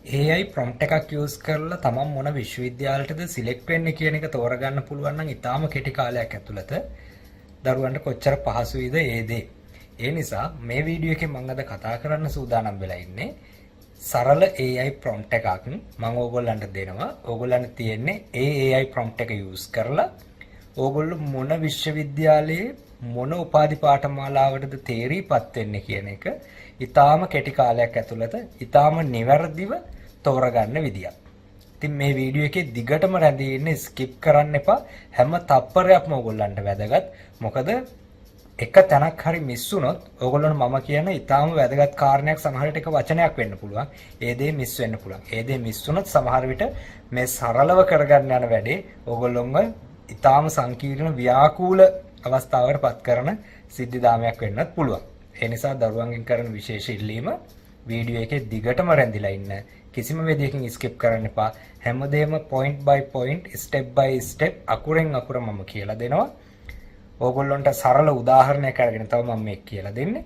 AI prompt එකක් use කරලා තමන් මොන විශ්වවිද්‍යාලයටද සිලෙක්ට් වෙන්නේ කියන එක තෝරගන්න පුළුවන් නම් ඊටාම කෙටි කාලයක් ඇතුළත දරුවන්ට කොච්චර පහසුයිද ඒ දේ. ඒ නිසා මේ වීඩියෝ එකේ මම අද කතා කරන්න සූදානම් වෙලා ඉන්නේ සරල AI prompt එකක් මම ඕගොල්ලන්ට දෙනවා. ඕගොල්ලන්ට තියෙන්නේ ඒ AI prompt එක use කරලා ඕගොල්ලෝ මොන විශ්වවිද්‍යාලයේ මොන උපාධි පාඨමාලාවටද තේරීපත් වෙන්නේ කියන එක ඊටාම කෙටි කාලයක් ඇතුළත ඊටාම නිවැරදිව තෝරගන්න විදියක්. ඉතින් මේ වීඩියෝ එකේ දිගටම රැඳී ඉන්න ස්කිප් කරන්න එපා. හැම තප්පරයක්ම ඕගොල්ලන්ට වැදගත්. මොකද එක තැනක් හරි මිස් වුණොත් ඕගොල්ලන්ට මම කියන ඊටාම වැදගත් කාරණයක් සමහර විට එක වචනයක් වෙන්න පුළුවන්. ඒ දේ මිස් වෙන්න පුළුවන්. ඒ දේ මිස් වුණොත් සමහර විට මේ සරලව කරගන්න යන වැඩේ ඕගොල්ලොන්ව ඊටාම සංකීර්ණ ව්‍යාකූල අවස්ථාවකට පත් කරන සිද්ධාමයක් වෙන්නත් පුළුවන්. ඒ නිසා දරුවන්ගෙන් කරන විශේෂ ඉල්ලීම වීඩියෝ එකේ දිගටම රැඳිලා ඉන්න. කිසිම විදියකින් ස්කිප් කරන්න එපා. හැමදේම point by point step by step අකුරෙන් අකුර මම කියලා දෙනවා. ඕගොල්ලන්ට සරල උදාහරණයක් අරගෙන තමයි මම මේක කියලා දෙන්නේ.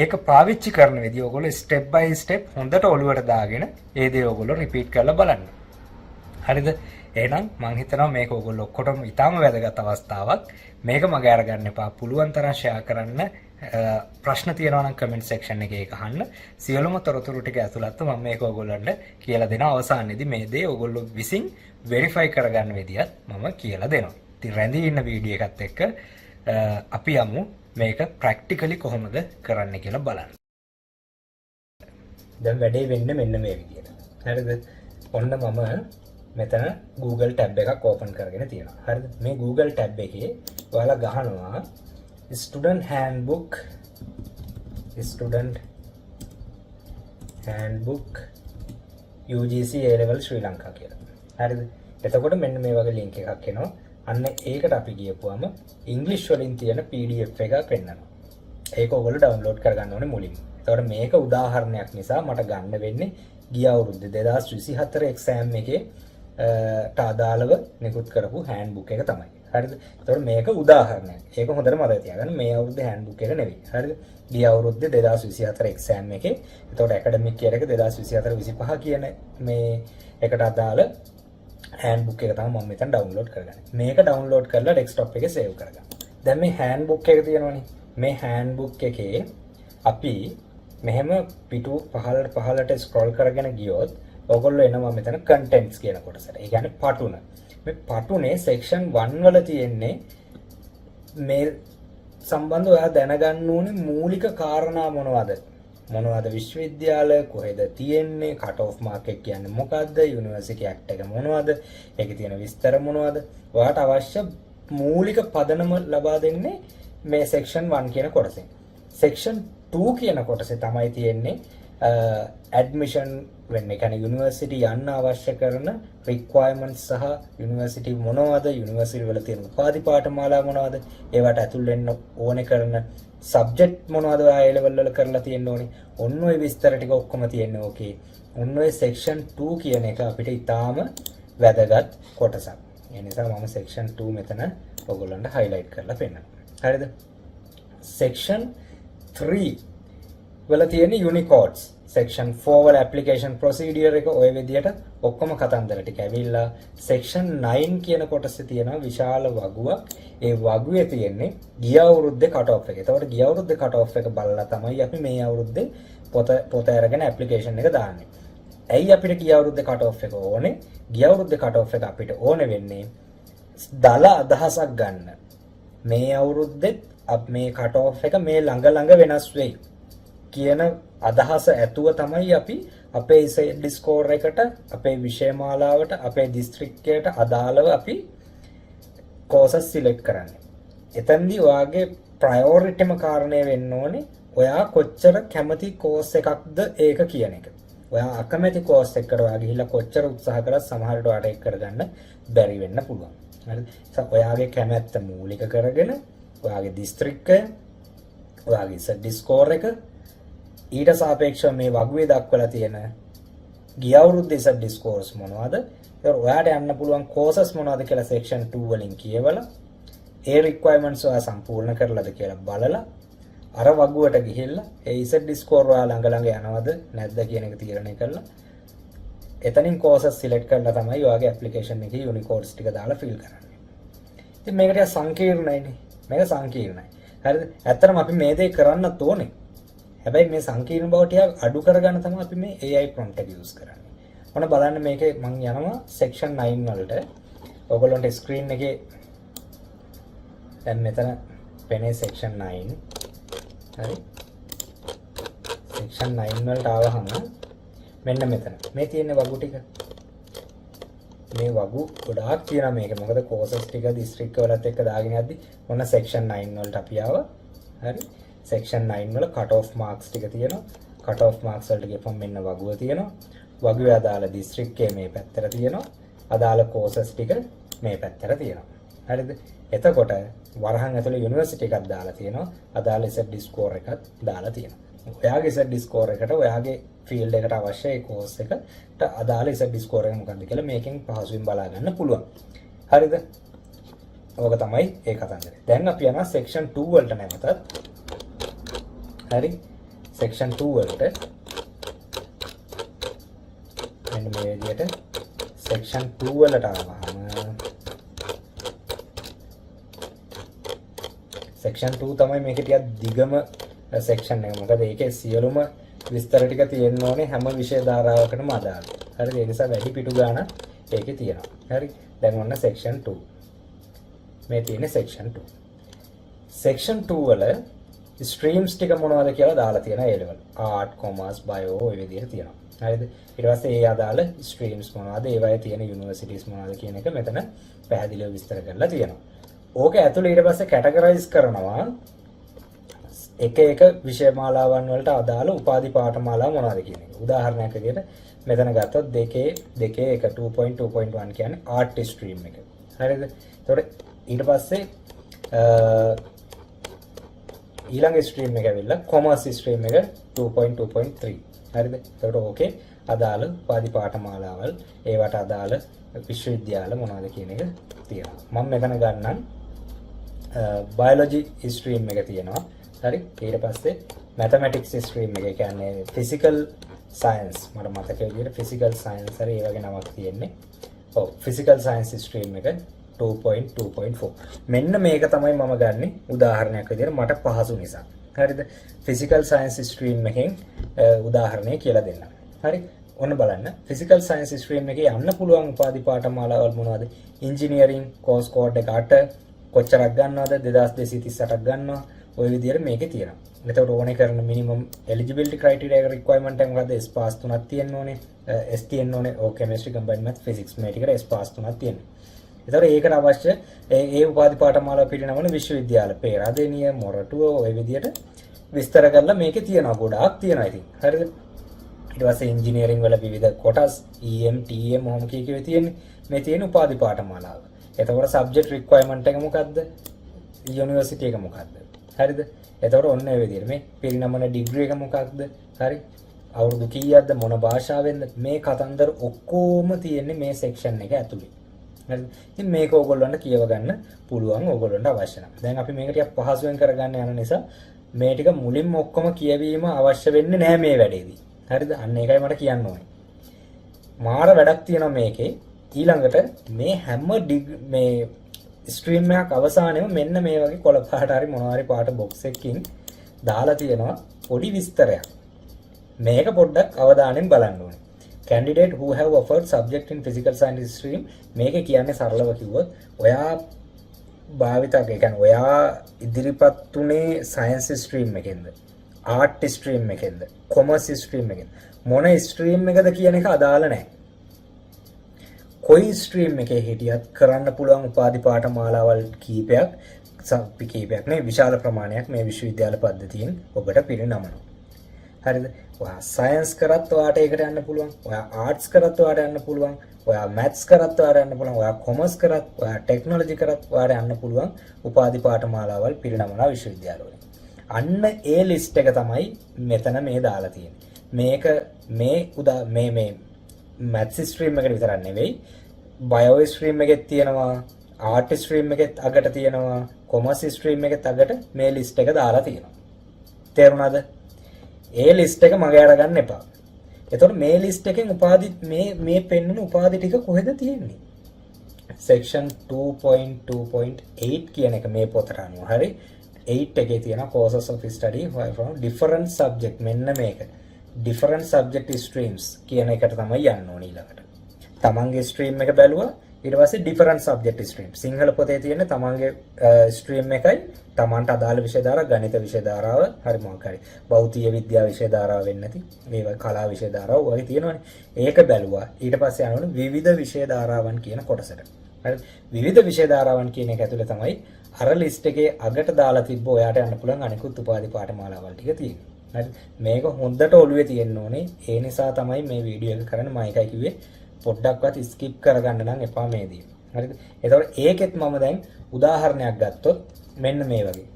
ඒක පාවිච්චි කරන විදිය ඕගොල්ලෝ step by step හොඳට ඔලුවට දාගෙන ඒ දේ ඕගොල්ලෝ රිපීට් කරලා බලන්න. හරිද? එහෙනම් මම හිතනවා මේක ඕගොල්ලෝ ඔක්කොටම ඉතාම වැදගත් අවස්ථාවක්. මේක මගේ අරගන්න එපා. පුළුවන් තරම් ෂෙයා කරන්න. ප්‍රශ්න තියෙනවා නම් කමෙන්ට් සෙක්ෂන් එකේ ඒක අහන්න. සියලුම තොරතුරු ටික ඇතුළත් මම මේක ඕගොල්ලන්ට කියලා දෙනවා. අවසානයේදී මේ දේ ඕගොල්ලෝ විසින් වෙරිෆයි කරගන්න විදියත් මම කියලා දෙනවා. ඉතින් රැඳී ඉන්න වීඩියෝ එකත් එක්ක අපි යමු මේක ප්‍රැක්ටිකලි කොහොමද කරන්න කියලා බලන්න. දැන් වැඩේ වෙන්නේ මෙන්න මේ විදියට. හරිද? ඔන්න මම මෙතන Google tab එකක් open කරගෙන තියෙනවා. හරිද? මේ Google tab එකේ ඔයාලා ගහනවා student handbook UGC A level Sri Lanka කියලා. හරිද? එතකොට මෙන්න මේ වගේ link එකක් එනවා. අන්න ඒකට අපි ගියපුවම English වලින් තියෙන PDF එකක් පෙන්නනවා. ඒක ඔයගොල්ලෝ download කරගන්න ඕනේ මුලින්ම. එතකොට මේක උදාහරණයක් නිසා මට ගන්න වෙන්නේ ගිය අවුරුද්දේ 2024 exam එකේ අදාළව නිකුත් කරපු handbook එක තමයි. හරිද? එතකොට මේක උදාහරණයක්. ඒක හොඳට මතක තියාගන්න. මේ අවුරුද්දේ handbook එක නෙවෙයි. හරිද? ගිය අවුරුද්දේ 2024 exam එකේ. එතකොට academic year එක 2024-25 කියන මේ එකට අදාළ handbook එක තමයි මම මෙතන download කරගන්නේ. මේක download කරලා desktop එකේ save කරගන්න. දැන් මේ handbook එක තියෙනවනේ. මේ handbook එකේ අපි මෙහෙම පිටු පහළට scroll කරගෙන ගියොත් ඔයගොල්ලෝ එනවා මෙතන contents කියන කොටසට. ඒ කියන්නේ පටුන. මේ පටුනේ section 1 වල තියෙන්නේ මේ සම්බන්ධව ඔයා දැනගන්න ඕනේ මූලික කාරණා මොනවද? මොනවද විශ්වවිද්‍යාලය කොහෙද තියෙන්නේ? cut off mark එක කියන්නේ මොකද්ද? University Act එක මොනවද? ඒකේ තියෙන විස්තර මොනවද? ඔයාට අවශ්‍ය මූලික පදනම ලබා දෙන්නේ මේ section 1 කියන කොටසෙන්. section 2 කියන කොටසේ තමයි තියෙන්නේ admission වෙන්නේ. කියන්නේ යුනිවර්සිටි යන්න අවශ්‍ය කරන requirements සහ යුනිවර්සිටි මොනවද, යුනිවර්සිටි වල තියෙන උපාධි පාඨමාලා මොනවද, ඒවට ඇතුල් වෙන්න ඕනේ කරන subject මොනවද ඔයා A level වල කරලා තියෙන්න ඕනේ. ඔන්න ඔය විස්තර ටික ඔක්කොම තියෙන්නේ ඕකේ. ඔන්න ඔය section 2 කියන එක අපිට ඊටාම වැදගත් කොටසක්. ඒ නිසා මම section 2 මෙතන ඔයගොල්ලන්ට highlight කරලා පෙන්නනවා. හරිද? section 3 වල තියෙන Unicodes. section 4 වල application procedure එක ඔය විදියට ඔක්කොම කතන්දර ටික ඇවිල්ලා section 9 කියන කොටසේ තියෙන විශාල වගුවක්. ඒ වගුවේ තියෙන්නේ ගිය අවුරුද්දේ cut off එක. ඒතකොට ගිය අවුරුද්දේ cut off එක බලලා තමයි අපි මේ අවුරුද්දේ පොත අරගෙන application එක දාන්නේ. ඇයි අපිට ගිය අවුරුද්දේ cut off එක ඕනේ? ගිය අවුරුද්දේ cut off එක අපිට ඕනේ වෙන්නේ දල අදහසක් ගන්න. මේ අවුරුද්දේ මේ cut off එක මේ ළඟ වෙනස් වෙයි කියන අදහස ඇතුව තමයි අපි අපේ SAT ස්කෝර් එකට, අපේ විෂය මාලාවට, අපේ දිස්ත්‍රික්කයට අදාළව අපි courses select කරන්නේ. එතෙන්දී ඔයාගේ ප්‍රයොරිටිම කාරණය වෙන්න ඕනේ ඔයා කොච්චර කැමති course එකක්ද ඒක කියන එක. ඔයා අකමැති course එකකට ඔයා ගිහිල්ලා කොච්චර උත්සාහ කරත් සමහර විට ඔයාට ඒක කරගන්න බැරි වෙන්න පුළුවන්. හරිද? ඔයාගේ කැමැත්ත මූලික කරගෙන ඔයාගේ දිස්ත්‍රික්කය, ඔයාගේ SAT ස්කෝර් එක ඊට සාපේක්ෂව මේ වගුවේ දක්වලා තියෙන ගිය අවුරුද්දේ SAT scores මොනවද? ඒක ඔයාට යන්න පුළුවන් courses මොනවද කියලා section 2 වලින් කියවලා ඒ requirements ඔයා සම්පූර්ණ කරලාද කියලා බලලා අර වගුවට ගිහිල්ලා ඒ Z ස්කෝර් ඔයා ළඟ යනවද නැද්ද කියන එක තීරණය කරලා එතනින් courses select කරලා තමයි ඔයාගේ application එකේ Unicodes ටික දාලා fill කරන්නේ. ඉතින් මේක ටික සංකීර්ණයිනේ. මේක සංකීර්ණයි. හරිද? ඇත්තටම අපි මේ දේ කරන්නත් ඕනේ. හැබැයි මේ සංකීර්ණ බව ටික අඩු කරගන්න තමයි අපි මේ AI prompt එක use කරන්නේ. ඔන්න බලන්න මේකේ මම යනවා section 9 වලට. ඔයගොල්ලන්ට screen එකේ දැන් මෙතන පෙනේ section 9. හරි. section 9 වලට ආවහම මෙන්න මෙතන මේ තියෙන වගු ටික මේ වගු ගොඩාක් තියෙනවා මේක මොකද courses ටික district වලත් එක්ක දාගෙන යද්දි ඔන්න section 9 වලට අපි ආවා හරි section 9 වල cut off marks ටික තියෙනවා cut off marks වලට ගියපම් මෙන්න වගුව තියෙනවා වගුවේ අදාළ district එකේ මේ පැත්තට තියෙනවා අදාළ courses ටික මේ පැත්තට තියෙනවා හරිද එතකොට වරහන් ඇතුලේ university එකක් දාලා තියෙනවා අදාළ Z score එකක් දාලා තියෙනවා ඔයාගේ Z score එකට ඔයාගේ field එකට අවශ්‍ය ඒ course එකට අදාළ Z score එක මොකක්ද කියලා මේකෙන් පහසුවෙන් බලා ගන්න පුළුවන්. හරිද? ඕක තමයි ඒ කතන්දරය. දැන් අපි යනවා section 2 වලට නැවතත්. හරි? section 2 වලට මෙන්න මේ විදිහට section 2 වලට ආවම section 2 තමයි මේක ටිකක් දිගම section එක. මොකද ඒකේ සියලුම විස්තර ටික තියෙන්න ඕනේ හැම විෂය ධාරාවකටම අදාළ. හරිද? ඒ නිසා වැඩි පිටු ගාන ඒකේ තියෙනවා. හරි? දැන් ඔන්න section 2. මේ තියෙන්නේ section 2. section 2 වල streams ටික මොනවද කියලා දාලා තියෙනවා ඒ level. art, commerce, bio ඔය විදිහට තියෙනවා. හරිද? ඊට පස්සේ ඒ අදාළ streams මොනවද? ඒවයේ තියෙන universities මොනවද කියන එක මෙතන පැහැදිලිව විස්තර කරලා තියෙනවා. ඕක ඇතුළේ ඊට පස්සේ categorize කරනවා එක එක විෂය මාලාවන් වලට අදාළ උපාධි පාඨමාලා මොනවද කියන එක. උදාහරණයක් විදිහට මෙතන ගත්තොත් දෙකේ 2.2.1 කියන්නේ art stream එක. හරිද? එතකොට ඊට පස්සේ ඊළඟ stream එක ඇවිල්ලා commerce stream එක 2.2.3. හරිද? එතකොට ඕකේ අදාළ උපාධි පාඨමාලාවල් ඒවට අදාළ විශ්වවිද්‍යාල මොනවද කියන එක තියෙනවා. මම මෙතන ගන්නම් biology stream එක තියෙනවා. හරි ඊට පස්සේ mathematics stream එක කියන්නේ physical science මට මතක විදිහට physical science හරි ඒ වගේ නමක් තියෙන්නේ. ඔව් physical science stream එක 2.2.4. මෙන්න මේක තමයි මම ගන්නෙ උදාහරණයක් විදිහට මට පහසු නිසා. හරිද? physical science stream එකෙන් උදාහරණයක් කියලා දෙන්න. හරි? ඔන්න බලන්න physical science stream එකේ යන්න පුළුවන් උපාධි පාඨමාලාවල් මොනවද? engineering course code එක 8 කොච්චරක් ගන්නවද? 2238ක් ගන්නවා. ඔය විදිහට මේකේ තියෙනවා. එතකොට ඕනේ කරන minimum eligibility criteria එක requirement එක මොකද්ද? S pass 3ක් තියෙන්න ඕනේ. S තියෙන්න ඕනේ. ඔය chemistry combined math physics මේ ටිකට S pass 3ක් තියෙන්න. එතකොට ඒකට අවශ්‍ය ඒ උපාධි පාඨමාලා පිළිනමන විශ්වවිද්‍යාල පේරාදෙනිය මොරටුව ඔය විදිහට විස්තර කරලා මේකේ තියෙනවා. ගොඩාක් තියෙනවා ඉතින්. හරිද? ඊට පස්සේ engineering වල විවිධ කොටස් EM TM මොහොම කීකේ තියෙන්නේ. මේ තියෙන උපාධි පාඨමාලාව. එතකොට subject requirement එක මොකද්ද? university එක මොකද්ද? හරිද? එතකොට ඔන්න ඒ විදිහට මේ පිරිනමන ඩිග්‍රී එක මොකක්ද? හරි? අවුරුදු කීයක්ද මොන භාෂාවෙන්ද? මේ කතන්දර ඔක්කොම තියෙන්නේ මේ සෙක්ෂන් එක ඇතුලේ. හරිද? ඉතින් මේක ඕගොල්ලන්ට කියව ගන්න පුළුවන් ඕගොල්ලන්ට අවශ්‍ය නම්. දැන් අපි මේක ටිකක් පහසුවෙන් කරගන්න යන නිසා මේ ටික මුලින්ම ඔක්කොම කියවීම අවශ්‍ය වෙන්නේ නැහැ මේ වැඩේදී. හරිද? අන්න ඒකයි මට කියන්න ඕනේ. මාර වැඩක් තියෙනවා මේකේ. ඊළඟට මේ හැම මේ ස්ට්‍රීම් එකක් අවසානයේම මෙන්න මේ වගේ කොළ පාට හරි මොනවා හරි පාට බොක්ස් එකකින් දාලා තියෙනවා පොඩි විස්තරයක්. මේක පොඩ්ඩක් අවධානයෙන් බලන්න ඕනේ. Candidate who have offered subject in physical science stream මේක කියන්නේ සරලව කිව්වොත් ඔයා භාවිතක කියන්නේ ඔයා ඉදිරිපත් උනේ science stream එකෙන්ද art stream එකෙන්ද commerce stream එකෙන්ද මොන stream එකද කියන එක අදාළ නැහැ. කොයි ස්ට්‍රීම් එකේ හිටියත් කරන්න පුළුවන් උපාධි පාඨමාලාවල් කීපයක් නේ විශාල ප්‍රමාණයක් මේ විශ්වවිද්‍යාල පද්ධතියෙන් ඔබට පිරිනමනවා. හරිද? ඔයා සයන්ස් කරත් ඔයාට ඒකට යන්න පුළුවන්. ඔයා ආර්ට්ස් කරත් ඔයාට යන්න පුළුවන්. ඔයා මැත්ස් කරත් ඔයාට යන්න පුළුවන්. ඔයා කොමර්ස් කරත් ඔයා ටෙක්නොලොජි කරත් ඔයාට යන්න පුළුවන් උපාධි පාඨමාලාවල් පිරිනමනවා විශ්වවිද්‍යාලවල. අන්න ඒ ලිස්ට් එක තමයි මෙතන මේ දාලා තියෙන්නේ. මේක මේ maths stream එකට විතරක් නෙවෙයි bio stream එකෙත් තියෙනවා art stream එකෙත් අගට තියෙනවා commerce stream එකෙත් අගට මේ list එක දාලා තියෙනවා. තේරුණාද? ඒ ලිස්ට් එක මගේ අරගන්න එපා. එතකොට මේ ලිස්ට් එකෙන් උපාධි මේ පෙන්වන උපාධි ටික කොහෙද තියෙන්නේ? section 2.2.8 කියන එක මේ පොතට අනුව හරි 8 එකේ තියෙන courses of study from different subject මෙන්න මේක. different subject streams කියන එකට තමයි යන්න ඕනේ ඊළඟට. තමන්ගේ stream එක බැලුවා ඊට පස්සේ different subject stream. සිංහල පොතේ තියෙන තමන්ගේ stream එකයි තමන්ට අදාළ විෂය ධාරා ගණිත විෂය ධාරාව හරි මොකක් හරි භෞතික විද්‍යා විෂය ධාරාව වෙන්නේ නැති මේවා කලා විෂය ධාරාව වගේ තියෙනවනේ. ඒක බැලුවා ඊට පස්සේ යනවනේ විවිධ විෂය ධාරාවන් කියන කොටසට. හරි විවිධ විෂය ධාරාවන් කියන එක ඇතුලේ තමයි අර ලිස්ට් එකේ අගට දාලා තිබ්බ ඔයාට යන්න පුළුවන් අනිකුත් උපාධි පාඨමාලාවල් ටික තියෙන්නේ. හරි මේක හොඳට ඔළුවේ තියෙන්න ඕනේ. ඒ නිසා තමයි මේ වීඩියෝ එක කරන්න මම එකයි කිව්වේ පොඩ්ඩක්වත් ස්කිප් කරගන්න නම් එපා මේදී. හරිද? එතකොට ඒකෙත් මම දැන් උදාහරණයක් ගත්තොත් මෙන්න මේ වගේ.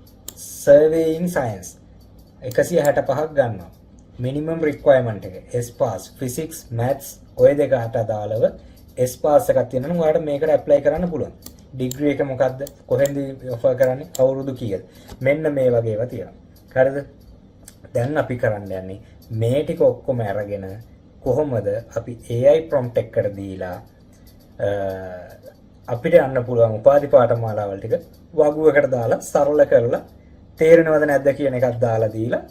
surveying science 165ක් ගන්නවා. minimum requirement එක S pass physics maths ඔය දෙකට අදාළව S pass එකක් තියෙනවා නම් ඔයාලට මේකට apply කරන්න පුළුවන්. degree එක මොකද්ද? කොහෙන්ද offer කරන්නේ? අවුරුදු කීයද? මෙන්න මේ වගේ ඒවා තියෙනවා. හරිද? දැන් අපි කරන්න යන්නේ මේ ටික ඔක්කොම අරගෙන කොහොමද අපි AI prompt එකකට දීලා අපිට යන්න පුළුවන් උපාධි පාඨමාලාවල් ටික වගුවකට දාලා සරල කරලා තේරෙනවද නැද්ද කියන එකක් දාලා දීලා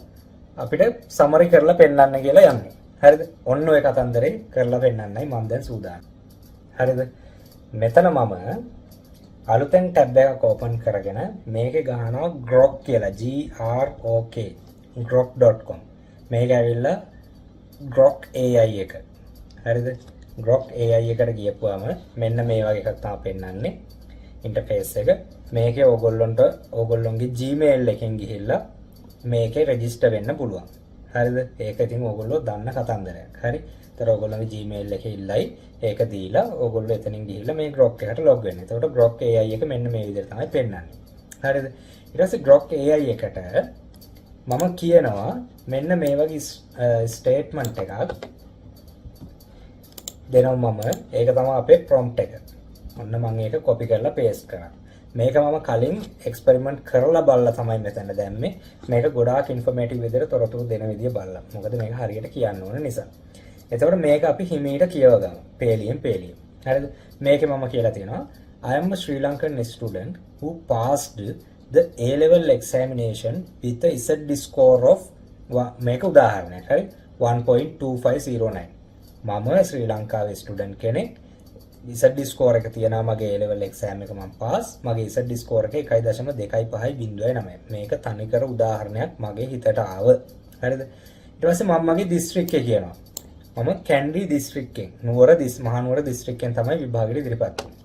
අපිට සමරි කරලා පෙන්නන්න කියලා යන්නේ. හරිද? ඔන්න ඔය කතන්දරේ කරලා පෙන්නන්නයි මම දැන් සූදානම්. හරිද? මෙතන මම අලුතෙන් ටැබ් එකක් ඕපන් කරගෙන මේකේ ගහනවා grok කියලා GROK grok.com. මේක ඇවිල්ලා grok AI එක. හරිද? grok AI එකට ගියපුවාම මෙන්න මේ වගේ එකක් තමයි පෙන්නන්නේ ඉන්ටර්ෆේස් එක. මේකේ ඕගොල්ලොන්ගේ Gmail එකෙන් ගිහිල්ලා මේකේ රෙජිස්ටර් වෙන්න පුළුවන්. හරිද? ඒක ඉතින් ඕගොල්ලෝ දන්න කතන්දරයක්. හරි? ඒතර ඕගොල්ලෝගේ Gmail එකේ ඉල්ලයි ඒක දීලා ඕගොල්ලෝ එතනින් ගිහිල්ලා මේ grok එකට log වෙන්න. එතකොට grok AI එක මෙන්න මේ විදිහට තමයි පෙන්නන්නේ. හරිද? ඊට පස්සේ grok AI එකට මම කියනවා මෙන්න මේ වගේ ස්ටේට්මන්ට් එකක් දෙනවා මම. ඒක තමයි අපේ prompt එක. ඔන්න මම ඒක copy කරලා paste කරා. මේක මම කලින් එක්ස්පෙරිමන්ට් කරලා බලලා තමයි මෙතන දැම්මේ. මේක ගොඩාක් ඉන්ෆර්මේටිව් විදිහට තොරතුරු දෙන විදිය බලලා. මොකද මේක හරියට කියන්න ඕන නිසා. එතකොට මේක අපි හිමීට කියව ගමු. පේලියෙන්. හරිද? මේකේ මම කියලා තියෙනවා I am a Sri Lankan student who passed the A-level examination with a Z score of මේක උදාහරණයක්. හරි? 1.2509. මම ශ්‍රී ලංකාවේ ස්ටුඩන්ට් කෙනෙක්. Z score එක තියනවා මගේ A-level exam එක මම pass. මගේ Z score එක 1.2509. මේක තනිකර උදාහරණයක් මගේ හිතට ආව. හරිද? ඊට පස්සේ මම මගේ district එක කියනවා. මම කැන්ඩි district එකෙන් මහනුවර district එකෙන් තමයි විභාගෙට ඉදිරිපත් වෙන්නේ.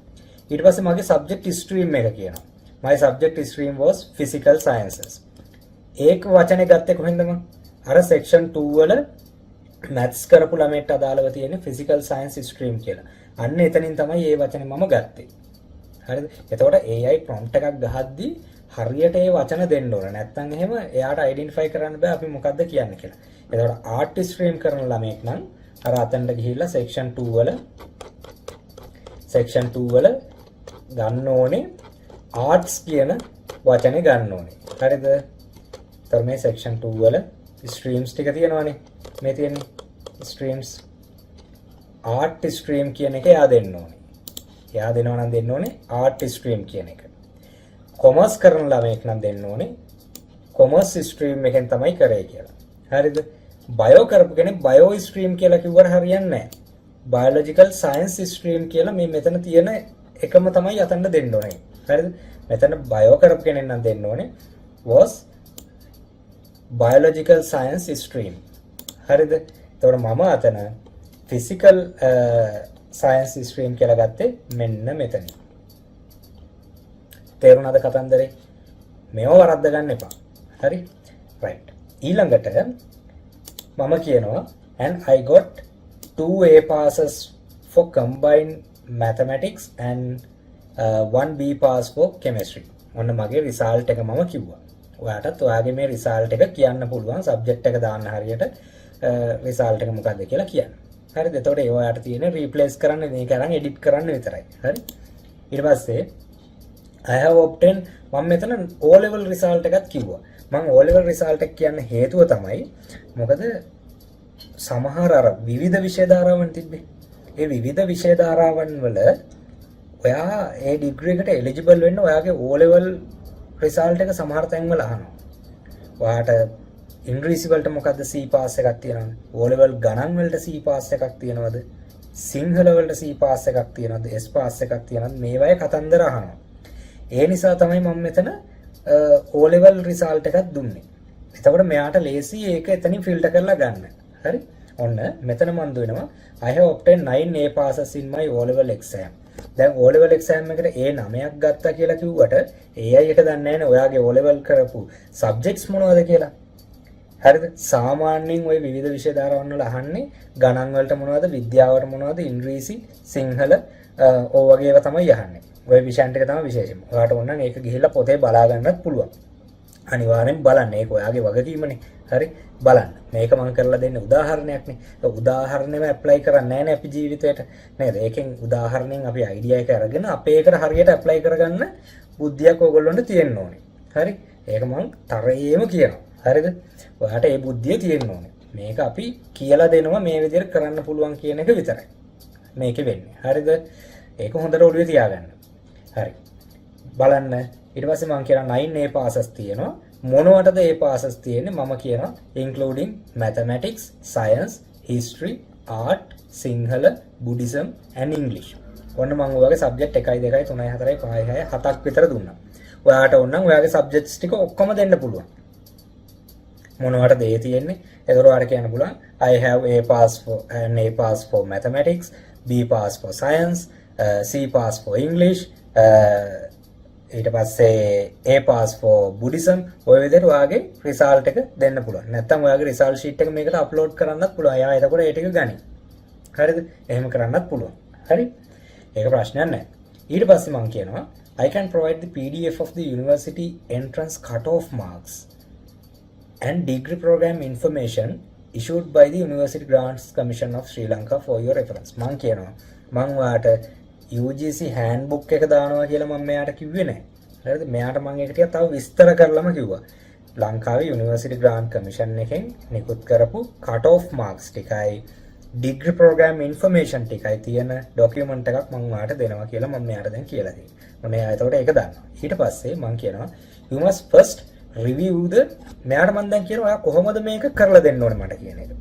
ඊට පස්සේ මගේ subject stream එක කියනවා. my subject stream was physical sciences. ඒක වචනේ ගත්තේ කොහෙන්ද මම? අර section 2 වල maths කරපු ළමයට අදාළව තියෙන physical science stream කියලා. අන්න එතනින් තමයි මේ වචනේ මම ගත්තේ. හරිද? එතකොට AI prompt එකක් ගහද්දී හරියට ඒ වචන දෙන්න ඕන. නැත්නම් එහෙම එයාට identify කරන්න බෑ අපි මොකද්ද කියන්නේ කියලා. එතකොට art stream කරන ළමයෙක් නම් අර අතෙන්ට ගිහිල්ලා section 2 වල ගන්න ඕනේ arts කියන වචනේ ගන්න ඕනේ. හරිද? තර මේ section 2 වල streams ටික තියෙනවානේ. මේ තියෙන්නේ streams art stream කියන එක එයා දෙන්න ඕනේ. එයා දෙනවා නම් දෙන්න ඕනේ art stream කියන එක. commerce කරන ළමයෙක් නම් දෙන්න ඕනේ commerce stream එකෙන් තමයි කරේ කියලා. හරිද? bio කරපු කෙනෙක් bio stream කියලා කිව්වට හරියන්නේ නැහැ. biological science stream කියලා මේ මෙතන තියෙන එකම තමයි යතන්න දෙන්න ඕනේ. හරිද? මෙතන bio කරපු කෙනෙක් නම් දෙන්න ඕනේ was biological science stream. හරිද? එතකොට මම අතන physical science stream කියලා ගත්තේ මෙන්න මෙතන. තේරුණාද කතන්දරේ? මේව වරද්ද ගන්න එපා. හරි? right. ඊළඟට මම කියනවා and I got 2 A passes for combined mathematics and 1 B pass for chemistry. ඔන්න මගේ result එක මම කිව්වා. ඔයාටත් ඔයාගේ මේ result එක කියන්න පුළුවන් subject එක දාන්න හරියට result එක මොකක්ද කියලා කියන්න. හරිද? එතකොට ඒ ඔයාට තියෙන replace කරන්න මේක අරන් edit කරන්න විතරයි. හරි? ඊට පස්සේ I have obtained මම මෙතන O level result එකක් කිව්වා. මම O level result එක කියන්න හේතුව තමයි මොකද සමහර අර විවිධ විෂය ධාරාවන් තිබ්බේ. ඒ විවිධ විෂය ධාරාවන් වල ඔයා ඒ ඩිග්‍රී එකට එලිජිබල් වෙන්න ඔයාගේ O level result එක සමහර තැන්වල අහනවා. ඔයාට ඉංග්‍රීසි වලට මොකද්ද C pass එකක් තියෙනවද? O level ගණන් වලට C pass එකක් තියෙනවද? සිංහල වලට C pass එකක් තියෙනවද? S pass එකක් තියෙනවද? මේවායේ කතන්දර අහනවා. ඒ නිසා තමයි මම මෙතන O level result එකක් දුන්නේ. එතකොට මෙයාට ලේසි ඒක එතනින් ෆිල්ටර් කරලා ගන්න. හරි? ඔන්න මෙතන මම දුවනවා I have obtained 9 A passes in my O level exam. දැන් O level exam එකට A9ක් ගත්තා කියලා කිව්වට AI එක දන්නේ නැහැ නේ ඔයාගේ O level කරපු subjects මොනවද කියලා. හරිද? සාමාන්‍යයෙන් ওই විවිධ විෂය ධාරාවන් වල අහන්නේ ගණන් වලට මොනවද, විද්‍යාවට මොනවද, ඉංග්‍රීසි, සිංහල ඔය වගේ ඒවා තමයි අහන්නේ. ওই විෂයන් ටික තමයි විශේෂම. ඔයාට ඕන නම් ඒක ගිහිල්ලා පොතේ බලා ගන්නත් පුළුවන්. අනිවාර්යෙන් බලන්න. ඒක ඔයාගේ වගකීමනේ. හරි? බලන්න. මේක මම කරලා දෙන්න උදාහරණයක්නේ. ඒ උදාහරණෙම ඇප්ලයි කරන්නේ නැහැ නේ අපි ජීවිතේට. නේද? ඒකෙන් උදාහරණයෙන් අපි අයිඩියා එක අරගෙන අපේ එකට හරියට ඇප්ලයි කරගන්න බුද්ධියක් ඕගොල්ලොන්ට තියෙන්න ඕනේ. හරි? ඒක මම තරයේම කියනවා. හරිද? ඔයාට ඒ බුද්ධිය තියෙන්න ඕනේ. මේක අපි කියලා දෙනවා මේ විදිහට කරන්න පුළුවන් කියන එක විතරයි. මේකේ වෙන්නේ. හරිද? ඒක හොඳට ඔළුවේ තියාගන්න. හරි. බලන්න. ඊට පස්සේ මම කියනවා 9 A passes තියෙනවා. මොනවටද A passes තියෙන්නේ? මම කියනවා including mathematics, science, history, art, sinhala, buddhism and english. ඔන්න මම ඔයගේ subject 1 2 3 4 5 6 7ක් විතර දුන්නා. ඔයාට ඕන නම් ඔයාගේ subjects ටික ඔක්කොම දෙන්න පුළුවන්. මොනවටද ඒ තියෙන්නේ? ඒතර ඔයාලට කියන්න පුළුවන් I have A pass for and A pass for mathematics, B pass for science, C pass for english, ඊට පස්සේ A pass for buddhism. ඔය විදිහට ඔයාගේ result එක දෙන්න පුළුවන්. නැත්නම් ඔයාගේ result sheet එක මේකට upload කරන්නත් පුළුවන්. එයා එතකොට ඒ ටික ගනි. හරිද? එහෙම කරන්නත් පුළුවන්. හරි? ඒක ප්‍රශ්නයක් නැහැ. ඊට පස්සේ මම කියනවා I can provide the PDF of the university entrance cut-off marks and degree program information issued by the University Grants Commission of Sri Lanka for your reference. මම කියනවා මම ඔයාට UGC handbook එක දානවා කියලා මම මෙයාට කිව්වේ නැහැ. හරිද? මෙයාට මම ඒක ටිකක් තව විස්තර කරලම කිව්වා. ලංකාවේ University Grant Commission එකෙන් නිකුත් කරපු cut off marks ටිකයි degree program information ටිකයි තියෙන document එකක් මම ඔයාට දෙනවා කියලා මම මෙයාට දැන් කියලා දෙනවා. මොනේ ආයෙත් ඒක දානවා. ඊට පස්සේ මම කියනවා you must first review the මෙයාට මම දැන් කියනවා ඔයා කොහොමද මේක කරලා දෙන්න ඕනේ මට කියන එක.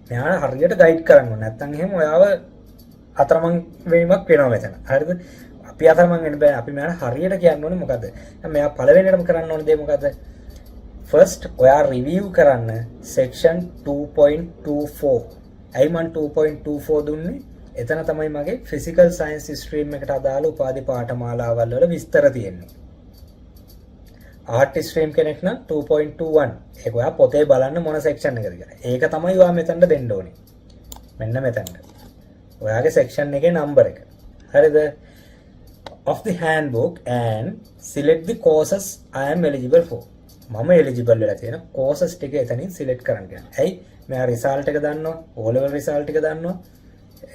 මෙයාට හරියට ගයිඩ් කරන්න ඕනේ. නැත්නම් එහෙම ඔයාව අතරමං වීමක් වෙනවා මෙතන. හරිද? අපි අතරමං වෙන්න බෑ. අපි මෙයාට හරියට කියන්න ඕනේ මොකද්ද? දැන් මෙයා පළවෙනියටම කරන්න ඕනේ දේ මොකද්ද? first ඔයා review කරන්න section 2.24. අයි මම 2.24 දුන්නේ. එතන තමයි මගේ physical science stream එකට අදාළ උපාධි පාඨමාලාවල් වල විස්තර තියෙන්නේ. art stream කෙනෙක් නම් 2.21. ඒක ඔයා පොතේ බලන්න මොන section එකද කියලා. ඒක තමයි ඔයා මෙතනට දෙන්න ඕනේ. මෙන්න මෙතනට. ඔයාගේ section එකේ number එක. හරිද? of the handbook and select the courses I am eligible for. මම eligible වෙලා තියෙන courses ටික එතනින් select කරන්න කියනවා. ඇයි? මෙයා result එක දන්නවා, O level result එක දන්නවා,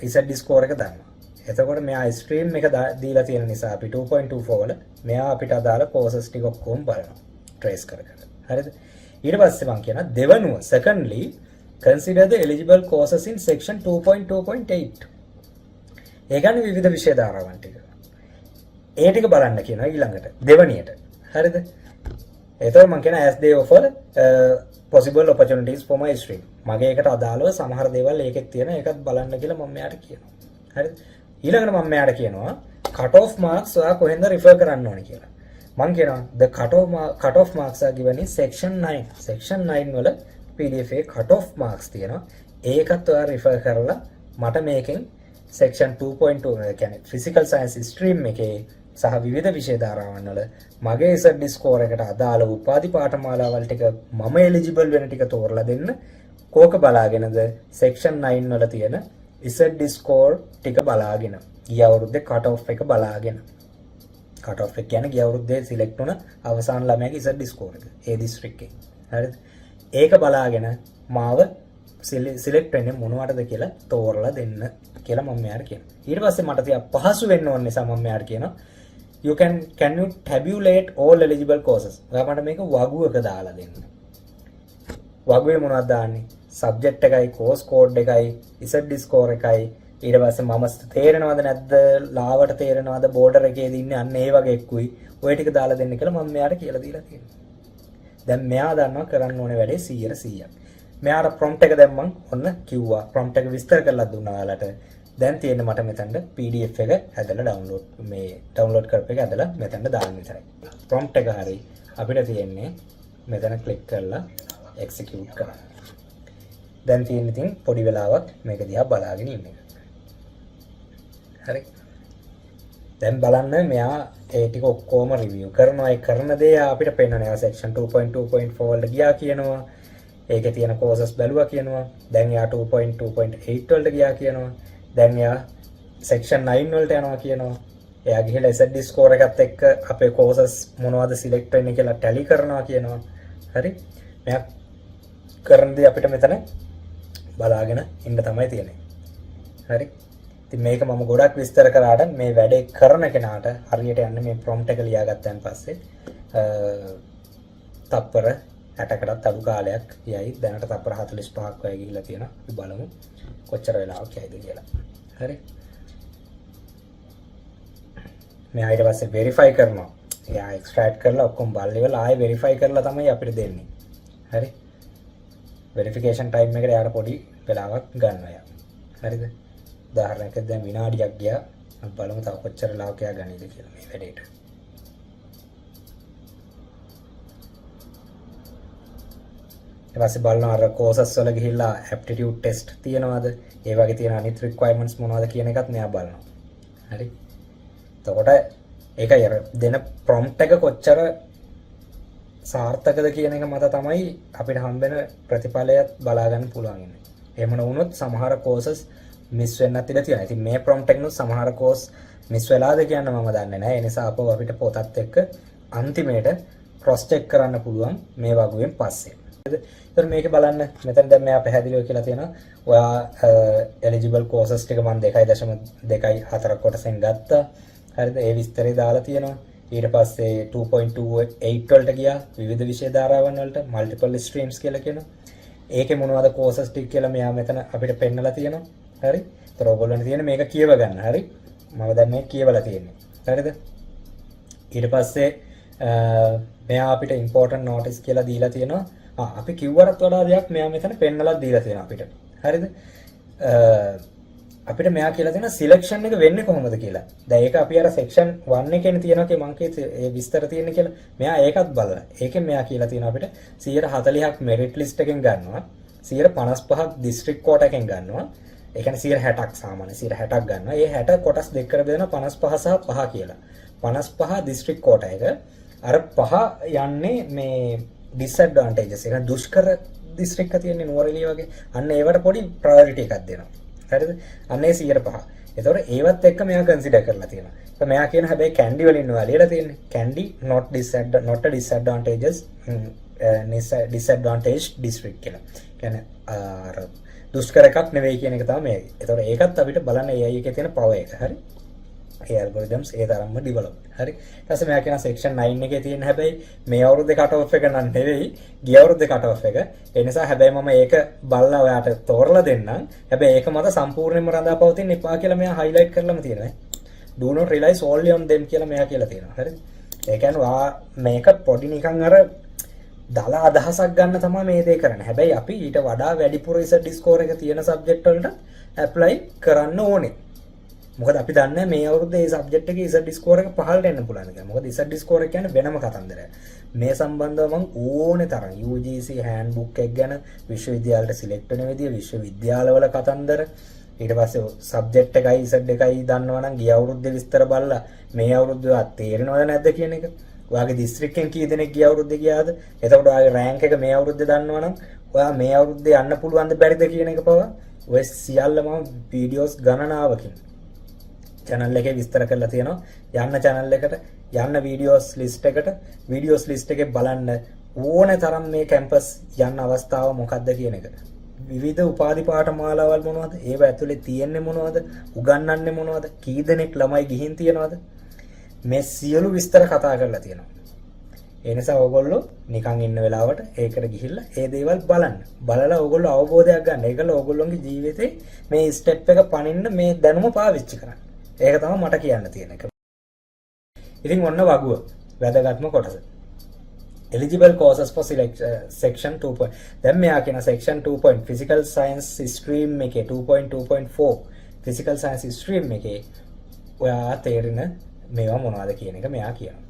ECD score එක දන්නවා. එතකොට මෙයා stream එක දීලා තියෙන නිසා අපි 2.24 වල මෙයා අපිට අදාළ courses ටික ඔක්කොම බලනවා. trace කර කර. හරිද? ඊට පස්සේ මම කියනවා දෙවනුව secondly consider the eligible courses in section 2.2.8. ඒ කියන්නේ විවිධ විෂය ධාරාවන් ටික. ඒ ටික බලන්න කියනවා ඊළඟට දෙවනියට. හරිද? එතකොට මම කියන as they offer possible opportunities for my stream. මගේ එකට අදාළව සමහර දේවල් ඒකෙත් තියෙන ඒකත් බලන්න කියලා මම මෙයාට කියනවා. හරිද? ඊළඟට මම මෙයාට කියනවා cut off marks ඔයා කොහෙන්ද refer කරන්න ඕනේ කියලා. මම කියනවා the cut off marks are given in section 9. section 9 වල PDF එකේ cut off marks තියෙනවා. ඒකත් ඔයා refer කරලා මට මේකෙන් section 2.2 කියන්නේ physical science stream එකේ සහ විවිධ විෂය ධාරාවන් වල මගේ ECD score එකට අදාළ උපාධි පාඨමාලාවල් ටික මම eligible වෙන ටික තෝරලා දෙන්න. කෝක බලාගෙනද section 9 වල තියෙන ECD score ටික බලාගෙන ගිය අවුරුද්දේ cut off එක බලාගෙන cut off එක කියන්නේ ගිය අවුරුද්දේ select වුණ අවසාන ළමයාගේ ECD score එක ඒ district එකේ. හරිද? ඒක බලාගෙන මාව select වෙන්නේ මොනවටද කියලා තෝරලා දෙන්න කියලා මම මෙයාට කියනවා. ඊට පස්සේ මට තියා පහසු වෙන්න ඕන නිසා මම මෙයාට කියනවා can you tabulate all eligible courses? ඔයා මට මේක වගුවක දාලා දෙන්න. වගුවේ මොනවද දාන්නේ? subject එකයි, course code එකයි, ZD score එකයි. ඊට පස්සේ මම තේරෙනවද නැද්ද? ලාවට තේරෙනවද? border එකේ දින්නේ අන්න ඒ වගේ එක්කුයි. ඔය ටික දාලා දෙන්න කියලා මම මෙයාට කියලා දීලා තියෙනවා. දැන් මෙයා දන්නවා කරන්න ඕනේ වැඩේ 100%ක්. මෙයාට prompt එක දැම්මම ඔන්න කිව්වා. prompt එක විස්තර කරලා දුන්නා ඔයාලට. දැන් තියෙන්නේ මට මෙතනට PDF එක ඇදලා download කරපු එක ඇදලා මෙතනට දාන්න විතරයි. prompt එක හරි අපිට තියෙන්නේ මෙතන click කරලා execute කරන්න. දැන් තියෙන්නේ ඉතින් පොඩි වෙලාවක් මේක දිහා බලාගෙන ඉන්න එක. හරි. දැන් බලන්න මෙයා ඒ ටික ඔක්කොම රිවිව් කරනවා. ඒ කරන දේ අපිට පෙන්නනවා. section 2.2.4 වලට ගියා කියනවා. ඒකේ තියෙන courses බැලුවා කියනවා. දැන් යා 2.2.8 වලට ගියා කියනවා. දැන් යා section 9 වලට යනවා කියනවා. එයා ගිහලා ZD score එකත් එක්ක අපේ courses මොනවද select වෙන්නේ කියලා tally කරනවා කියනවා. හරි. මෙයා කරන දේ අපිට මෙතන බලාගෙන ඉන්න තමයි තියෙන්නේ. හරි. ඉතින් මේක මම ගොඩක් විස්තර කරාට මේ වැඩේ කරන කෙනාට හරියට යන්න මේ prompt එක ලියාගත්තන් පස්සේ තප්පර 60කටත් අඩු කාලයක් යයි. දැනට තප්පර 45ක් වගේ ගිහිල්ලා තියෙනවා. අපි බලමු කොච්චර වෙලාවක් යයිද කියලා. හරි. මෙයා ඊට පස්සේ verify කරනවා. එයා extract කරලා ඔක්කොම බලලා ආයෙ verify කරලා තමයි අපිට දෙන්නේ. හරි. verification time එකට යාට පොඩි වෙලාවක් ගන්නවා යා. හරිද? උදාහරණයක් දැන් විනාඩියක් ගියා. අපි බලමු තව කොච්චර වෙලාවක් යා ගන්නේද කියලා මේ වැඩේට. ඊට පස්සේ බලනවා අර courses වල ගිහිල්ලා aptitude test තියනවාද? ඒ වගේ තියෙන අනිත් requirements මොනවද කියන එකත් මෙයා බලනවා. හරි. එතකොට ඒකයි අර දෙන prompt එක කොච්චර සාර්ථකද කියන එක මත තමයි අපිට හම්බෙන ප්‍රතිඵලයත් බලා ගන්න පුළුවන් ඉන්නේ. එහෙම නොවුනොත් සමහර courses මිස් වෙන්නත් ඉඩ තියෙනවා. ඉතින් මේ prompt එකනොත් සමහර course මිස් වෙලාද කියන්න මම දන්නේ නැහැ. ඒ නිසා අපව අපිට පොතත් එක්ක අන්තිමේට cross check කරන්න පුළුවන් මේ වගුවෙන් පස්සේ. හරිද? මේක බලන්න මෙතන දැන් මෙයා පැහැදිලිව කියලා තියෙනවා. ඔයා eligible courses ටික මම 2.2.4 කොටසෙන් ගත්තා. හරිද? ඒ විස්තරය දාලා තියෙනවා. ඊට පස්සේ 2.28 වලට ගියා විවිධ විෂය ධාරාවන් වලට multiple streams කියලා කියනවා. ඒකේ මොනවද courses ටික කියලා මෙයා මෙතන අපිට පෙන්නලා තියෙනවා. හරි? ඒතර ඔයගොල්ලන් තියෙන මේක කියව ගන්න. හරි? මම දැන් මේක කියවලා තියෙන්නේ. හරිද? ඊට පස්සේ මෙයා අපිට important notice කියලා දීලා තියෙනවා. අපි කිව්වරත් වඩා දෙයක් මෙයා මෙතන පෙන්නලා දීලා තියෙනවා අපිට. හරිද? අපිට මෙයා කියලා තියෙන සිලෙක්ෂන් එක වෙන්නේ කොහොමද කියලා. දැන් ඒක අපි අර section 1 එකේනේ තියෙනවා කේ මං ඒ විස්තර තියෙන්නේ කියලා. මෙයා ඒකත් බලලා. ඒකෙන් මෙයා කියලා තියෙනවා අපිට 140ක් merit list එකෙන් ගන්නවා. 155ක් district quota එකෙන් ගන්නවා. ඒ කියන්නේ 160ක් සාමාන්‍ය 160ක් ගන්නවා. ඒ 60 කොටස් දෙක කර බෙදනවා 55 සහ 5 කියලා. 55 district quota එක. අර 5 යන්නේ මේ disadvantages. ඒ කියන්නේ දුෂ්කර district එක තියෙන්නේ නුවරඑළිය වගේ. අන්න ඒවට පොඩි priority එකක් දෙනවා. හරිද? අන්නේ 105. ඒතකොට ඒවත් එක්ක මෙයා කන්සිඩර් කරලා තියෙනවා. ඒක මෙයා කියන හැබැයි කැන්ඩි වලින් නවා ලියලා තියෙන්නේ. Kandy not a disadvantages disadvantaged district කියලා. කියන්නේ අර දුෂ්කර එකක් නෙවෙයි කියන එක තමයි මේ. ඒතකොට ඒකත් අපිට බලන්න AI එකේ තියෙන power එක. හරි? ඒ algorithms ඒ තරම්ම develop. හරි? ඊට පස්සේ මෙයා කියන section 9 එකේ තියෙන හැබැයි මේ අවුරුද්දේ cut off එක නන් නෙවෙයි ගිය අවුරුද්දේ cut off එක. ඒ නිසා හැබැයි මම ඒක බලලා ඔයාට තෝරලා දෙන්නම්. හැබැයි ඒක මත සම්පූර්ණයෙන්ම රඳාපවතින්න එපා කියලා මෙයා highlight කරලාම තියෙනවා. Do not rely solely on them කියලා මෙයා කියලා තියෙනවා. හරිද? ඒ කියන්නේ මේක පොඩි නිකන් අර දල අදහසක් ගන්න තමයි මේ දේ කරන්නේ. හැබැයි අපි ඊට වඩා වැඩිපුර ZD score එක තියෙන subject වලට apply කරන්න ඕනේ. මොකද අපි දන්නේ මේ අවුරුද්දේ මේ සබ්ජෙක්ට් එකේ ZD score එක පහළට එන්න පුළුවන් කියලා. මොකද ZD score එක කියන්නේ වෙනම කතන්දරයක්. මේ සම්බන්ධව මම ඕනේ තරම් UGC handbook එක ගැන විශ්වවිද්‍යාලයට සිලෙක්ට් වෙන විදිය, විශ්වවිද්‍යාලවල කතන්දර, ඊට පස්සේ සබ්ජෙක්ට් එකයි Z එකයි දන්නවනම් ගිය අවුරුද්දේ විස්තර බලලා මේ අවුරුද්දේ තේරෙනවද නැද්ද කියන එක. ඔයාගේ දිස්ත්‍රික්කෙන් කී දෙනෙක් ගිය අවුරුද්දේ ගියාද? එතකොට ඔයාගේ රෑන්ක් එක මේ අවුරුද්දේ දන්නවනම් ඔයා මේ අවුරුද්දේ යන්න පුළුවන්ද බැරිද කියන එක පවා ඔය සියල්ලම වීඩියෝස් ගණනාවකින් channel එකේ විස්තර කරලා තියෙනවා. යන්න channel එකට, යන්න videos list එකට, videos list එකේ බලන්න ඕනේ තරම් මේ campus යන්න අවස්ථාව මොකක්ද කියන එක. විවිධ උපාධි පාඨමාලාවල් මොනවද? ඒව ඇතුලේ තියෙන්නේ මොනවද? උගන්වන්නේ මොනවද? කී දෙනෙක් ළමයි ගිහින් තියනවද? මේ සියලු විස්තර කතා කරලා තියෙනවා. ඒ නිසා ඕගොල්ලෝ නිකන් ඉන්න වෙලාවට ඒකට ගිහිල්ලා ඒ දේවල් බලන්න. බලලා ඕගොල්ලෝ අවබෝධයක් ගන්න. ඒකල ඕගොල්ලෝගේ ජීවිතේ මේ ස්ටෙප් එක පනින්න මේ දැනුම පාවිච්චි කරන්න. ඒක තමයි මට කියන්න තියෙන එක. ඉතින් ඔන්න වගුව වැදගත්ම කොටස. Eligible courses for section 2. දැන් මෙයා කියන section 2. physical science stream එකේ 2.2.4 physical science stream එකේ ඔයා තේරෙන මේවා මොනවද කියන එක මෙයා කියනවා.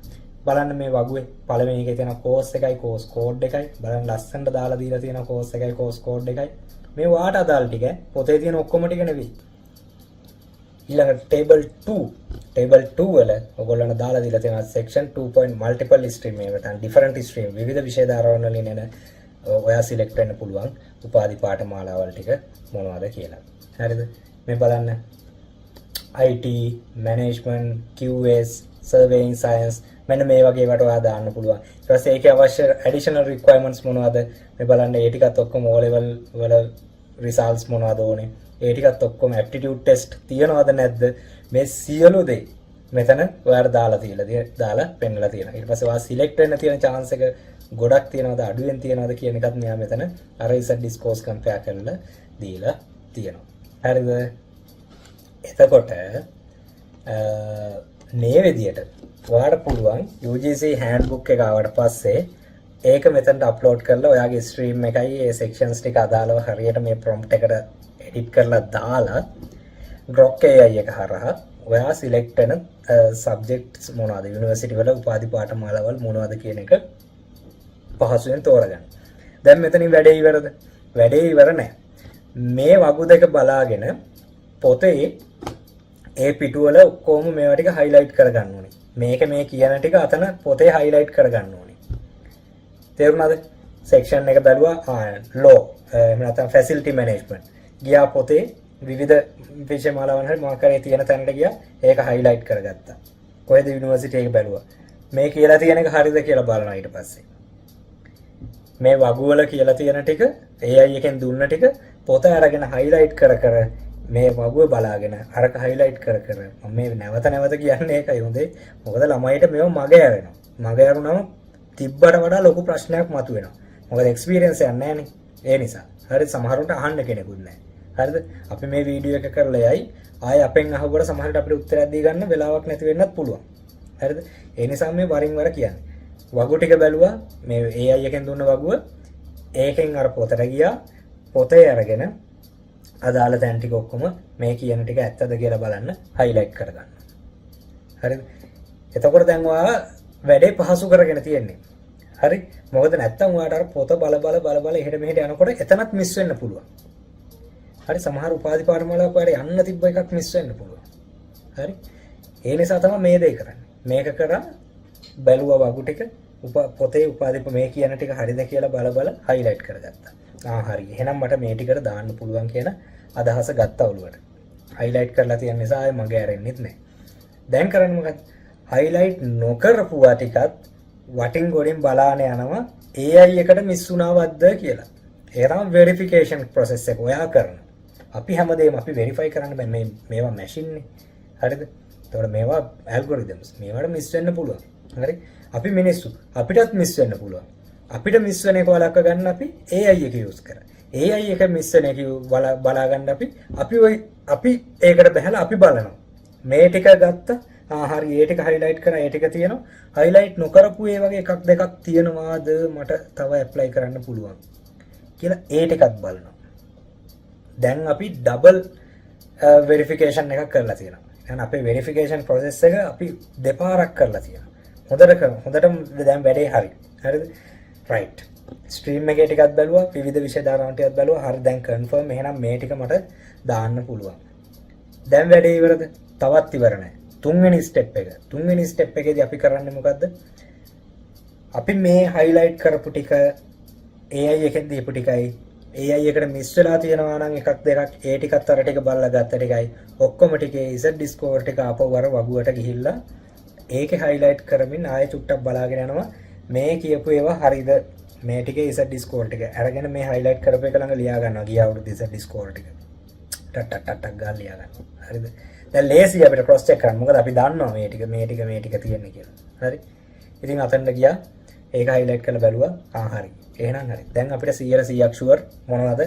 බලන්න මේ වගුවේ පළවෙනි එකේ තියෙන course එකයි course code එකයි බලන්න ලස්සනට දාලා දීලා තියෙන course එකයි course code එකයි මේ වාට අදාළ ටික පොතේ තියෙන ඔක්කොම ටික නෙවෙයි. ඊළඟ table 2 වල ඔයගොල්ලන්ට දාලා දීලා තියෙනවා section 2. multiple stream එක තමයි different stream විවිධ විෂය ධාරාවන් වලින් එන ඔයා select වෙන්න පුළුවන් උපාධි පාඨමාලාවල් ටික මොනවද කියලා. හරිද? මේ බලන්න IT management QS surveying science මෙන්න මේ වගේ වට ඔයා දාන්න පුළුවන්. ඊට පස්සේ ඒකේ අවශ්‍ය additional requirements මොනවද? මේ බලන්න ඒ ටිකත් ඔක්කොම O level වල results මොනවද ඕනේ? ඒ ටිකත් ඔක්කොම aptitude test තියනවද නැද්ද? මේ සියලු දේ මෙතන ඔයාලා දාලා පෙන්නලා තියෙනවා. ඊට පස්සේ ඔයා select වෙන්න තියෙන chance එක ගොඩක් තියනවද අඩුවෙන් තියනවද කියන එකත් මෙයා මෙතන අර ඉස්සර scores compare කරලා දීලා තියෙනවා. හරිද? එතකොට මේ විදියට ඔයාලට පුළුවන් UGC handbook එක ආවට පස්සේ ඒක මෙතනට අප්ලෝඩ් කරලා ඔයාගේ stream එකයි ඒ sections ටික අදාළව හරියට මේ prompt එකට edit කරලා දාලා Grok AI එක හරහා ඔයා select වෙන subjects මොනවද university වල උපාධි පාඨමාලාවල් මොනවද කියන එක පහසුවෙන් තෝරගන්න. දැන් මෙතනින් වැඩේ ඉවරද? වැඩේ ඉවර නැහැ. මේ වගු දෙක බලාගෙන පොතේ ඒ පිටුවල ඔක්කොම මේවා ටික highlight කරගන්න ඕනේ. මේක මේ කියන ටික අතන පොතේ highlight කරගන්න ඕනේ. තේරුණාද? section එක බැලුවා law එහෙම නැත්නම් facility management. ගියා පොතේ විවිධ විෂයමාලාවන් හරි මොකක් කරේ තියෙන තැනට ගියා ඒක highlight කරගත්තා. කොහෙද යුනිවර්සිටි එක බැලුවා. මේ කියලා තියෙන එක හරිද කියලා බලනවා ඊට පස්සේ. මේ වගුවල කියලා තියෙන ටික AI එකෙන් දුන්න ටික පොත අරගෙන highlight කර මේ වගුව බලාගෙන අරක highlight කර මම මේ නැවත කියන්නේ ඒකයි හොඳේ. මොකද ළමයිට මේව මග යවෙනවා. මග යරුනම තිබ්බට වඩා ලොකු ප්‍රශ්නයක් මතුවෙනවා. මොකද එක්ස්පීරියන්ස් එකක් නැහැනේ. ඒ නිසා. හරි සමහරුන්ට අහන්න කෙනෙකුත් නැහැ. හරිද? අපි මේ වීඩියෝ එක කරලා යයි ආයෙ අපෙන් අහුවර සමහරට අපිට උත්තරයක් දී ගන්න වෙලාවක් නැති වෙන්නත් පුළුවන්. හරිද? ඒ නිසා මේ වරින් වර කියන්නේ. වගු ටික බැලුවා මේ AI එකෙන් දුන්න වගුව ඒකෙන් අර පොතට ගියා. පොතේ අරගෙන අදාළ තැන් ටික ඔක්කොම මේ කියන ටික ඇත්තද කියලා බලන්න highlight කරගන්න. හරිද? එතකොට දැන් ඔයා වැඩේ පහසු කරගෙන තියෙන්නේ. හරි? මොකද නැත්තම් ඔයාට අර පොත බල එහෙට මෙහෙට යනකොට එතනත් මිස් වෙන්න පුළුවන්. හරි සමහර උපාධි පාඨමාලාවක ඔයාට යන්න තිබ්බ එකක් මිස් වෙන්න පුළුවන්. හරි? ඒ නිසා තමයි මේ දේ කරන්නේ. මේක කරා බැලුවා වගු ටික පොතේ උපාධි මේ කියන ටික හරිද කියලා බල highlight කරගත්තා. හරි. එහෙනම් මට මේ ටිකට දාන්න පුළුවන් කියන අදහස ගත්තා ඔළුවට. highlight කරලා තියෙන නිසා ආයෙ මගේ ඇරෙන්නෙත් නැහැ. දැන් කරන්නේ මොකක්ද? highlight නොකරපුවා ටිකත් වටින් ගොඩින් බලාන යනවා AI එකට මිස් වුණාවද්ද කියලා. ඒක තමයි verification process එක ඔයා කරන. අපි හැමදේම අපි verify කරන්න බෑ මේවා machine නේ. හරිද? එතකොට මේවා algorithms. මේවට මිස් වෙන්න පුළුවන්. හරි? අපි මිනිස්සු අපිටත් මිස් වෙන්න පුළුවන්. අපිට මිස් වෙන එක වළක්ව ගන්න අපි AI එක use කරා. AI එක මිස් වෙන එක බලා ගන්න අපි ඒකට බහැලා අපි බලනවා. මේ ටික ගත්ත හරි ඒ ටික highlight කරා ඒ ටික තියෙනවා. highlight නොකරපු ඒ වගේ එකක් දෙකක් තියෙනවාද මට තව apply කරන්න පුළුවන් කියලා ඒ ටිකත් බලනවා. දැන් අපි double verification එකක් කරලා තියෙනවා. එහෙනම් අපේ verification process එක අපි දෙපාරක් කරලා තියෙනවා. හොඳටම දැන් වැඩේ හරි. හරිද? right. stream එකේ ටිකක් බැලුවා, විවිධ විෂය ධාරාවන් ටිකක් බැලුවා. හරි දැන් confirm එහෙනම් මේ ටික මට දාන්න පුළුවන්. දැන් වැඩේ ඉවරද? තවත් ඉවර නැහැ. තුන්වෙනි step එක. තුන්වෙනි step එකේදී අපි කරන්නේ මොකද්ද? අපි මේ highlight කරපු ටික AI එකෙන් දීපු ටිකයි AI එකට මිස් වෙලා තියෙනවා නම් එකක් දෙකක් ඒ ටිකත් අර ටික බලලා ගත්ත ටිකයි ඔක්කොම ටිකේ Z score ටික ආපහු අර වගුවට ගිහිල්ලා ඒකේ highlight කරමින් ආයෙ චුට්ටක් බලාගෙන යනවා මේ කියපු ඒවා හරිද මේ ටිකේ Z score ටික අරගෙන මේ highlight කරපු එක ළඟ ලියා ගන්නවා ගිය අවුරුද්දේ Z score ටික ටක් ගාලා ලියා ගන්න. හරිද? දැන් ලේසි අපිට ක්‍රොස් චෙක් කරන්න. මොකද අපි දන්නවා මේ ටික තියෙන්නේ කියලා. හරි? ඉතින් අතෙන්ට ගියා. ඒක highlight කරලා බැලුවා. හරි. එහෙනම් හරි. දැන් අපිට 100%ක් ෂුවර් මොනවද?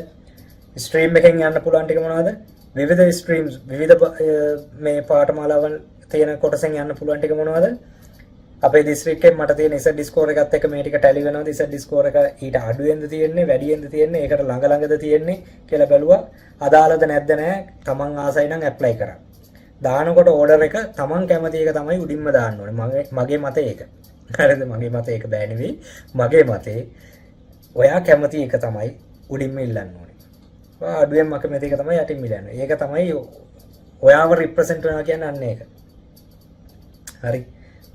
ස්ට්‍රීම් එකෙන් යන්න පුළුවන් ටික මොනවද? විවිධ ස්ට්‍රීම්ස් විවිධ මේ පාඨමාලාවන් තියෙන කොටසෙන් යන්න පුළුවන් ටික මොනවද? අපේ දිස්ත්‍රික්කේ මට තියෙන ඉසඩ් ස්කෝර් එකත් එක්ක මේ ටික ටැලි වෙනවද? ඉසඩ් ස්කෝර් එක ඊට අඩුවෙන්ද තියෙන්නේ, වැඩියෙන්ද තියෙන්නේ, ඒකට ළඟද තියෙන්නේ කියලා බැලුවා. අදාළද නැද්ද නැහැ. තමන් ආසයි නම් ඇප්ලයි කරා. දානකොට ඕඩර් එක තමන් කැමති එක තමයි උඩින්ම දාන්න ඕනේ. මගේ මතය ඒක. හරිද? මගේ මතය ඒක බෑ නෙවෙයි. මගේ මතේ ඔයා කැමති එක තමයි උඩින්ම ඉල්ලන්න ඕනේ. ඔයා අඩුවෙන් කැමති එක තමයි යටින් ඉල්ලන්නේ. ඒක තමයි ඔයාව රිප්‍රසන්ට් වෙනවා කියන්නේ අන්න ඒක. හරි.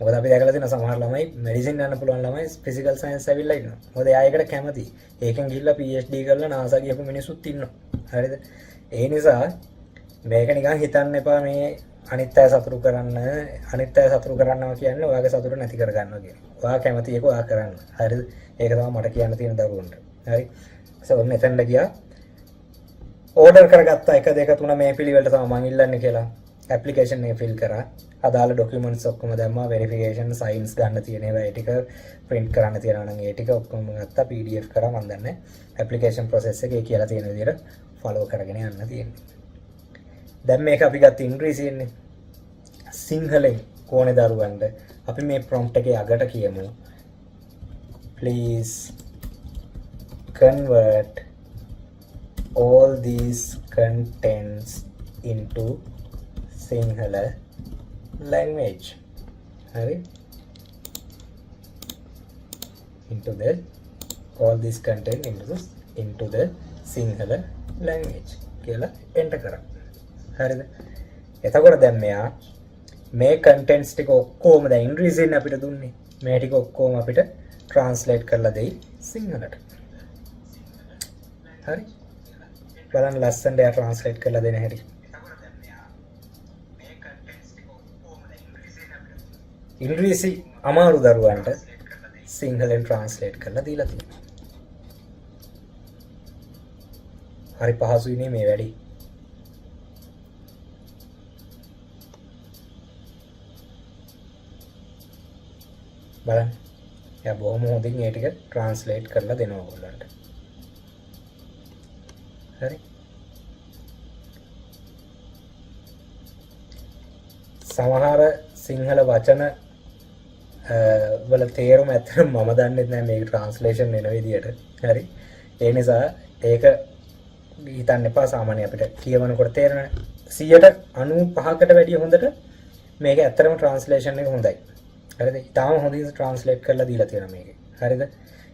මොකද අපි දැකලා තියෙන සමහර ළමයි මෙඩිසින් යන්න පුළුවන් ළමයි ෆිසිකල් සයන්ස් ඇවිල්ලා ඉන්නවා. මොකද එයා ඒකට කැමති. ඒකෙන් ගිහිල්ලා PhD කරලා NASA ගියපු මිනිස්සුත් ඉන්නවා. හරිද? ඒ නිසා මේක නිකන් හිතන්න එපා මේ අනිත් අය සතුටු කරනවා කියන්නේ ඔයාගේ සතුට නැති කර ගන්නවා කියන්නේ. ඔයා කැමති එක ඔයා කරන්න. හරිද? ඒක තමයි මට කියන්න තියෙන දරුවන්ට. හරි. ඔන්න එතනට ගියා. ඕඩර් කරගත්තා 1 2 3 මේ පිළිවෙලට තමයි මම ඉල්ලන්නේ කියලා. ඇප්ලිකේෂන් එක ෆිල් කරා. අදාළ ඩොකියුමන්ට්ස් ඔක්කොම දැම්මා. වෙරිෆිකේෂන් සයින්ස් ගන්න තියෙන ඒවා ඒ ටික print කරන්න තියෙනවා නම් ඒ ටික ඔක්කොම ගත්තා. PDF කරා මම දන්නේ. ඇප්ලිකේෂන් process එකේ කියලා තියෙන විදිහට follow කරගෙන යන්න තියෙන්නේ. දැන් මේක අපි ගත්ත ඉංග්‍රීසියෙන්නේ. සිංහලෙන් ඕනේ දරුවන්ට අපි මේ prompt එකේ අගට කියමු. Please convert all these contents into Sinhala language. Hari? All this content into the Sinhala language. කියලා enter කරා. හරිද? එතකොට දැන් මෙයා මේ contents ටික ඔක්කොම දැන් ඉංග්‍රීසියෙන් අපිට දුන්නේ. මේ ටික ඔක්කොම අපිට translate කරලා දෙයි සිංහලට. හරි? බලන්න ලස්සනට එයා translate කරලා දෙන හැටි. ඉංග්‍රීසි අමාරු දරුවන්ට සිංහලෙන් translate කරලා දීලා තියෙනවා. හරි පහසුයි නේ මේ වැඩි. බලන්න. එයා බොහොම හොඳින් ඒ ටික translate කරලා දෙනවා ඔයගොල්ලන්ට. හරි. සමහර සිංහල වචන වල තේරුම ඇත්තටම මම දන්නේ නැහැ මේක ට්‍රාන්ස්ලේෂන් වෙන විදියට. හරි. ඒ නිසා ඒක හිතන්න එපා සාමාන්‍ය අපිට කියවනකොට තේරෙන 95%කට වැඩිය හොඳට මේක ඇත්තටම ට්‍රාන්ස්ලේෂන් එක හොඳයි. හරිද? තාම හොඳින් ට්‍රාන්ස්ලේට් කරලා දීලා තියෙනවා මේකේ. හරිද?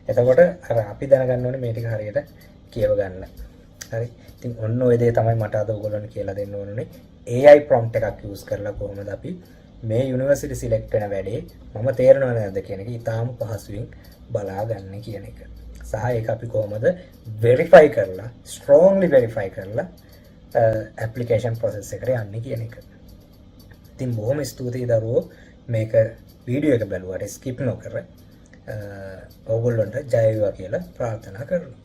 එතකොට අර අපි දැනගන්න ඕනේ මේ ටික හරියට කියව ගන්න. හරි. ඉතින් ඔන්න ඔය දේ තමයි මට අද ඔයගොල්ලන්ට කියලා දෙන්න ඕනේ. AI prompt එකක් use කරලා කොහොමද අපි මේ යුනිවර්සිටි සිලෙක්ට් වෙන වැඩේ මම තේරෙනවද නැද්ද කියන එක ඉතාම පහසුවෙන් බලා ගන්න කියන එක. සහ ඒක අපි කොහොමද verify කරලා strongly verify කරලා application process එකට යන්නේ කියන එක. ඉතින් බොහොම ස්තුතියි දරුවෝ මේක වීඩියෝ එක බලුවාට skip නොකර ඕගොල්ලන්ට ජය වේවා කියලා ප්‍රාර්ථනා කරනවා.